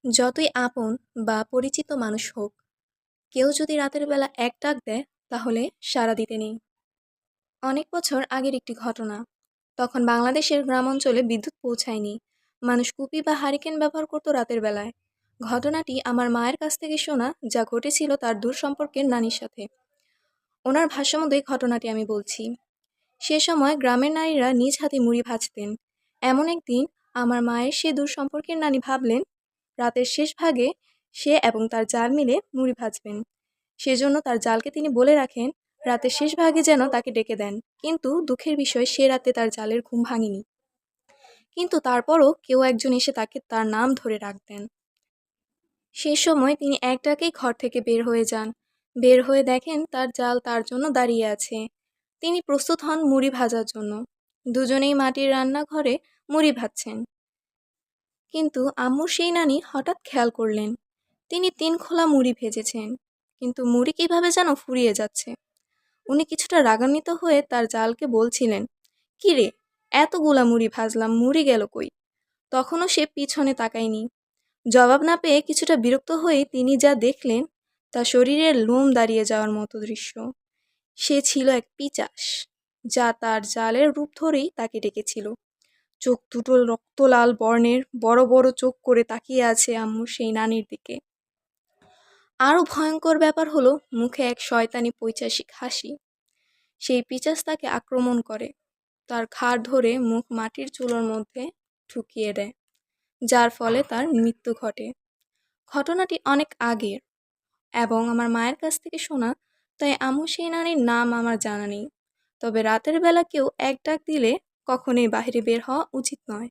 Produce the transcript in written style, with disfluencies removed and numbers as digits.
যতই আপন বা পরিচিত মানুষ হোক, কেউ যদি রাতের বেলা এক ডাক দেয় তাহলে সাড়া দিতে নেই। অনেক বছর আগের একটি ঘটনা। তখন বাংলাদেশের গ্রামাঞ্চলে বিদ্যুৎ পৌঁছায়নি। মানুষ কুপি বা হারিকেন ব্যবহার করতো রাতের বেলায়। ঘটনাটি আমার মায়ের কাছ থেকে শোনা, যা ঘটেছিল তার দূর সম্পর্কের নানির সাথে। ওনার ভাষ্যমতোই ঘটনাটি আমি বলছি। সে সময় গ্রামের নারীরা নিজ হাতে মুড়ি ভাজতেন। এমন একদিন আমার মায়ের সে দূর সম্পর্কের নানি ভাবলেন রাতের শেষ ভাগে সে এবং তার জাল মিলে মুড়ি ভাজবেন। সেজন্য তার জালকে তিনি বলে রাখেন রাতের শেষ ভাগে যেন তাকে ডেকে দেন। কিন্তু দুঃখের বিষয়, সে রাতে তার জালের ঘুম ভাঙেনি। কিন্তু তারপরও কেউ একজন এসে তাকে তার নাম ধরে রাখতেন। সেই সময় তিনি এক ডাকেই ঘর থেকে বের হয়ে যান। বের হয়ে দেখেন তার জাল তার জন্য দাঁড়িয়ে আছে। তিনি প্রস্তুত হন মুড়ি ভাজার জন্য। দুজনেই মাটির রান্নাঘরে মুড়ি ভাজছেন। কিন্তু আম্মুর সেই নানি হঠাৎ খেয়াল করলেন তিনি 3 খোলা মুড়ি ভেজেছেন, কিন্তু মুড়ি কিভাবে যেন ফুরিয়ে যাচ্ছে। উনি কিছুটা রাগান্বিত হয়ে তার জালকে বলছিলেন, "কি রে, এতগুলা মুড়ি ভাজলাম, মুড়ি গেল কই?" তখনও সে পিছনে তাকায়নি। জবাব না পেয়ে কিছুটা বিরক্ত হয়ে তিনি যা দেখলেন তা শরীরের লোম দাঁড়িয়ে যাওয়ার মতো দৃশ্য। সে ছিল এক পিচাস, যা তার জালের রূপ ধরেই তাকে ডেকেছিল। চোখ দুটো রক্তলাল বর্ণের, বড় বড় চোখ করে তাকিয়ে আছে আম্মু সেই নানির দিকে। আরও ভয়ঙ্কর ব্যাপার হলো মুখে এক শয়তানি পৈশাচিক হাসি। সেই পিচাস তাকে আক্রমণ করে, তার ঘাড় ধরে মুখ মাটির চুলোর মধ্যে ঢুকিয়ে দেয়, যার ফলে তার মৃত্যু ঘটে। ঘটনাটি অনেক আগের এবং আমার মায়ের কাছ থেকে শোনা, তাই আম্মু সেই নানির নাম আমার জানা নেই। তবে রাতের বেলা কেউ এক ডাক দিলে কখনোই বাইরে বের হওয়া উচিত নয়।